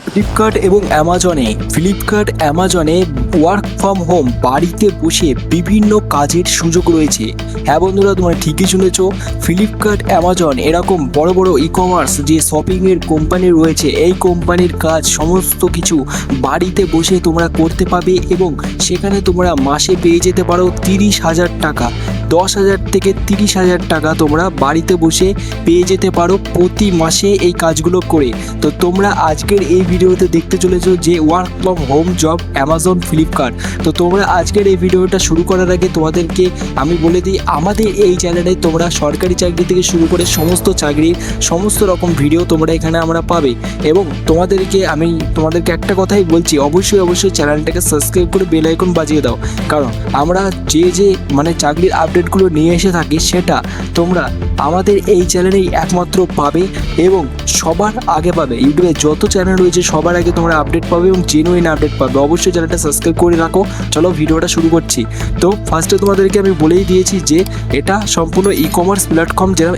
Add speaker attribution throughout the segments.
Speaker 1: Flipkart অ্যামাজনে work from home বাড়িতে বসে বিভিন্ন কাজের সুযোগ রয়েছে। হ্যাঁ বন্ধুরা, তোমরা ঠিকই শুনেছো। ফ্লিপকার্ট অ্যামাজন এরকম বড় বড় ই কমার্স যে শপিংয়ের কোম্পানি রয়েছে, এই কোম্পানির কাজ সমস্ত কিছু বাড়িতে বসে তোমরা করতে পাবে এবং সেখানে তোমরা মাসে পেয়ে যেতে পারো 30,000 টাকা। 10,000 থেকে 30,000 টাকা তোমরা বাড়িতে বসে পেয়ে যেতে পারো প্রতি মাসে এই কাজগুলো করে। তো তোমরা আজকের এই ভিডিওতে দেখতে চলেছো যে work from home job Amazon Flipkart. তো তোমরা আজকের এই ভিডিওটা শুরু করার আগে তোমাদেরকে আমি বলে দিই, আমাদের এই চ্যানেলে তোমরা সরকারি চাকরি থেকে শুরু করে সমস্ত চাকরির সমস্ত রকম ভিডিও তোমরা এখানে আমরা পাবে। এবং তোমাদেরকে একটা কথাই বলছি, অবশ্যই চ্যানেলটাকে সাবস্ক্রাইব করে বেল আইকন বাজিয়ে দাও, কারণ আমরা যে চাকরির আপডেটগুলো নিয়ে এসে থাকি সেটা তোমরা আমাদের এই চ্যানেলেই একমাত্র পাবে এবং সবার আগে পাবে। ইউটিউবে যত চ্যানেল রয়েছে সবার আগে তোমরা আপডেট পাবে এবং জেনুইন আপডেট পাবে। অবশ্যই চ্যানেলটা সাবস্ক্রাইব করে রাখো। চলো ভিডিওটা শুরু করছি। তো ফার্স্টে তোমাদেরকে আমি বলেই দিয়েছি যে এটা সম্পূর্ণ ই কমার্স প্ল্যাটফর্ম, যেরকম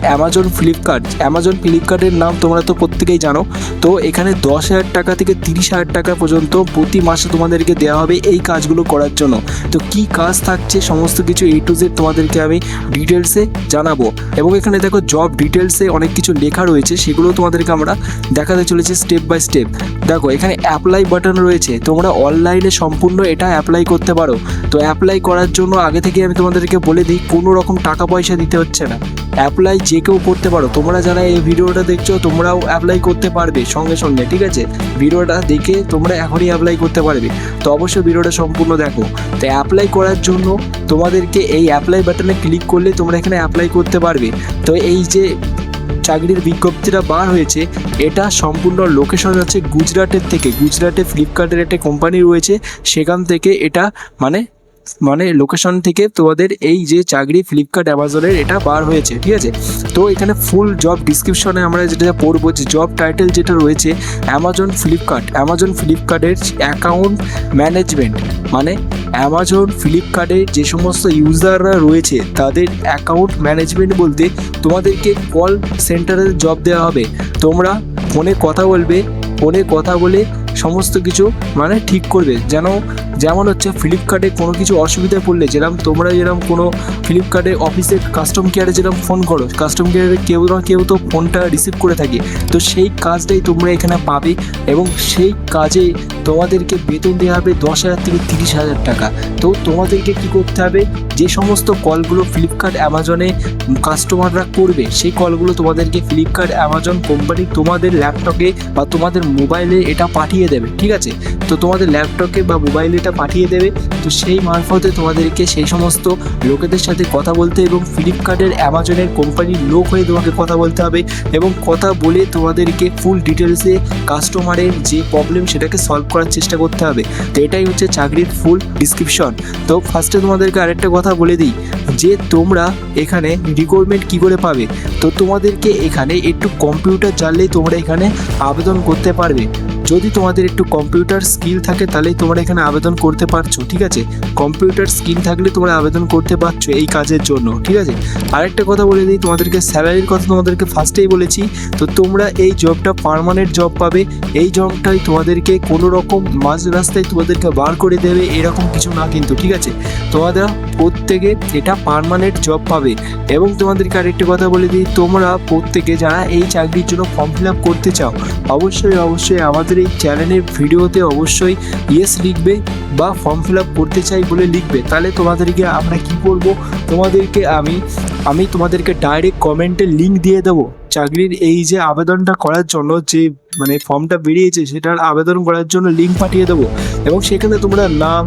Speaker 1: অ্যামাজন ফ্লিপকার্টের নাম তোমরা তো প্রত্যেকেই জানো। তো এখানে 10,000 টাকা থেকে 30,000 টাকা পর্যন্ত প্রতি মাসে তোমাদেরকে দেওয়া হবে এই কাজগুলো করার জন্য। তো কি কাজ থাকছে সমস্ত কিছু A to Z তোমাদেরকে আমি ডিটেলসে জানাবো। এবং এখানে দেখো জব ডিটেলসে অনেক কিছু লেখা রয়েছে, সেগুলো তোমাদেরকে আমরা দেখাতে চলেছি স্টেপ বাই স্টেপ। দেখো এখানে অ্যাপ্লাই বাটন রয়েছে, তোমরা অনলাইনে সম্পূর্ণ এটা অ্যাপ্লাই করতে পারো। তো অ্যাপ্লাই করার জন্য আগে থেকে আমি তোমাদেরকে বলে দিই, কোনো রকম টাকা পয়সা দিতে হচ্ছে না। অ্যাপ্লাই যে কেউ করতে পারো। তোমরা যারা এই ভিডিওটা দেখছো তোমরাও অ্যাপ্লাই করতে পারবে সঙ্গে সঙ্গে, ঠিক আছে? ভিডিওটা দেখে তোমরা এখনই অ্যাপ্লাই করতে পারবে। তো অবশ্যই ভিডিওটা সম্পূর্ণ দেখো। তো অ্যাপ্লাই করার জন্য তোমাদেরকে এই অ্যাপ্লাই বাটনে ক্লিক করলে তোমরা এখানে অ্যাপ্লাই করতে পারবে। তো এই যে চাকরির বিজ্ঞপ্তিটা বার হয়েছে, এটা সম্পূর্ণ লোকেশন হচ্ছে গুজরাটে ফ্লিপকার্টের একটা কোম্পানি রয়েছে, সেখান থেকে এটা মানে লোকেশন থেকে তোমাদের এই যে চাকরি ফ্লিপকার্ট অ্যামাজনের এটা বার হয়েছে, ঠিক আছে? তো এখানে ফুল জব ডিসক্রিপশনে আমরা যেটা পড়বো, যে জব টাইটেল যেটা রয়েছে অ্যামাজন ফ্লিপকার্টের অ্যাকাউন্ট ম্যানেজমেন্ট, মানে অ্যামাজন ফ্লিপকার্টের যে সমস্ত ইউজাররা রয়েছে তাদের অ্যাকাউন্ট ম্যানেজমেন্ট বলতে তোমাদেরকে কল সেন্টারের জব দেওয়া হবে। তোমরা ফোনে কথা বলে সমস্ত কিছু ঠিক করবে, যেমন হচ্ছে ফ্লিপকার্টে কোনো কিছু অসুবিধায় পড়লে, তোমরা কোনো ফ্লিপকার্টে অফিসে কাস্টম কেয়ারে ফোন করো, কাস্টম কেয়ারে কেউ না কেউ তো ফোনটা রিসিভ করে থাকে। তো সেই কাজটাই তোমরা এখানে পাবে এবং সেই কাজে তোমাদেরকে বেতন দেওয়া হবে 10,000 থেকে 30,000 টাকা। তো তোমাদেরকে কি করতে হবে, যে সমস্ত কলগুলো ফ্লিপকার্ট অ্যামাজনে কাস্টমাররা করবে সেই কলগুলো তোমাদেরকে ফ্লিপকার্ট অ্যামাজন কোম্পানি তোমাদের ল্যাপটপে বা তোমাদের মোবাইলে এটা পাঠিয়ে দেবে, ঠিক আছে? তো তোমাদের ল্যাপটপে বা মোবাইলে এটা পাঠিয়ে দেবে। তো সেই মারফতে তোমাদেরকে সেই সমস্ত লোকেদের সাথে কথা বলতে এবং ফ্লিপকার্টের অ্যামাজনের কোম্পানির লোক হয়ে তোমাকে কথা বলতে হবে এবং কথা বলে তোমাদেরকে ফুল ডিটেলসে কাস্টমারের যে প্রবলেম সেটাকে সলভ করার চেষ্টা করতে হবে। তো এটাই হচ্ছে চাকরির ফুল ডিসক্রিপশন। তো ফার্স্টে তোমাদেরকে আরেকটা কথা বলে দিই, যে তোমরা এখানে রিক্রুটমেন্ট কী করে পাবে। তো তোমাদেরকে এখানে একটু কম্পিউটার জানলেই তোমরা এখানে আবেদন করতে পারবে। যদি তোমাদের একটু কম্পিউটার স্কিল থাকে তাহলেই তোমরা এখানে আবেদন করতে পারছো, ঠিক আছে? কম্পিউটার স্কিল থাকলে তোমরা আবেদন করতে পারছো এই কাজের জন্য, ঠিক আছে? আরেকটা কথা বলে দিই, তোমাদেরকে স্যালারির কথা তোমাদেরকে ফার্স্টেই বলেছি। তো তোমরা এই জবটা পার্মানেন্ট জব পাবে। এই জবটাই তোমাদেরকে কোনো রকম মাঝ রাস্তায় তোমাদেরকে বার করে দেবে এরকম কিছু না কিন্তু, ঠিক আছে? তোমাদের প্রত্যেকে এটা পার্মানেন্ট জব পাবে। এবং তোমাদেরকে আরেকটা কথা বলে দিই, তোমরা প্রত্যেকে যারা এই চাকরির জন্য ফর্ম ফিল আপ করতে চাও অবশ্যই আমাদের এই চ্যানেলের ভিডিওতে অবশ্যই ইয়েস লিখবে বা ফর্ম ফিল আপ করতে চাই বলে লিখবে। তাহলে তোমাদেরকে আমরা কি করব, তোমাদেরকে আমি তোমাদেরকে ডাইরেক্ট কমেন্টে লিঙ্ক দিয়ে দেবো চাকরির এই যে আবেদনটা করার জন্য, যে ফর্মটা বেরিয়েছে সেটার আবেদন করার জন্য লিঙ্ক পাঠিয়ে দেবো। এবং সেখানে তোমরা নাম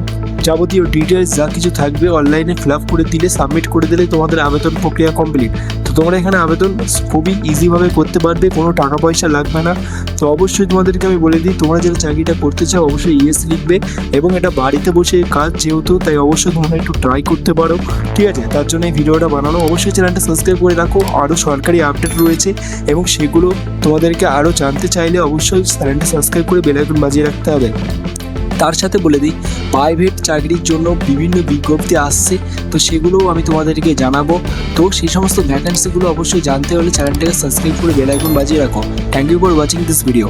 Speaker 1: যাবতীয় ডিটেলস যা কিছু থাকবে অনলাইনে ফিল আপ করে দিলে, সাবমিট করে দিলে তোমাদের আবেদন প্রক্রিয়া কমপ্লিট। তো তোমরা এখানে আবেদন খুবই ইজিভাবে করতে পারবে, কোনো টাকা পয়সা লাগবে না। তো অবশ্যই তোমাদেরকে আমি বলে দিই, তোমরা যারা চাকরিটা করতে চাও অবশ্যই ইয়েস লিখবে এবং এটা বাড়িতে বসে কাজ যেহেতু, তাই অবশ্যই তোমরা একটু ট্রাই করতে পারো, ঠিক আছে? তার জন্য এই ভিডিওটা বানানো। অবশ্যই চ্যানেলটা সাবস্ক্রাইব করে রাখো, আরও সরকারি আপডেট রয়েছে এবং সেগুলো তোমাদেরকে আরও জানতে চাইলে অবশ্যই চ্যানেলটা সাবস্ক্রাইব করে বেল আইকন বাজিয়ে রাখতে হবে। তার সাথে বলে দিই, প্রাইভেট চাকরির জন্য বিভিন্ন বিজ্ঞপ্তি আসছে, তো সেগুলোও আমি তোমাদেরকে জানাবো। তো সেই সমস্ত ভ্যাকেন্সিগুলো অবশ্যই জানতে হলে চ্যানেলটাকে সাবস্ক্রাইব করে বেল আইকন বাজিয়ে রাখো। Thank you for watching this video.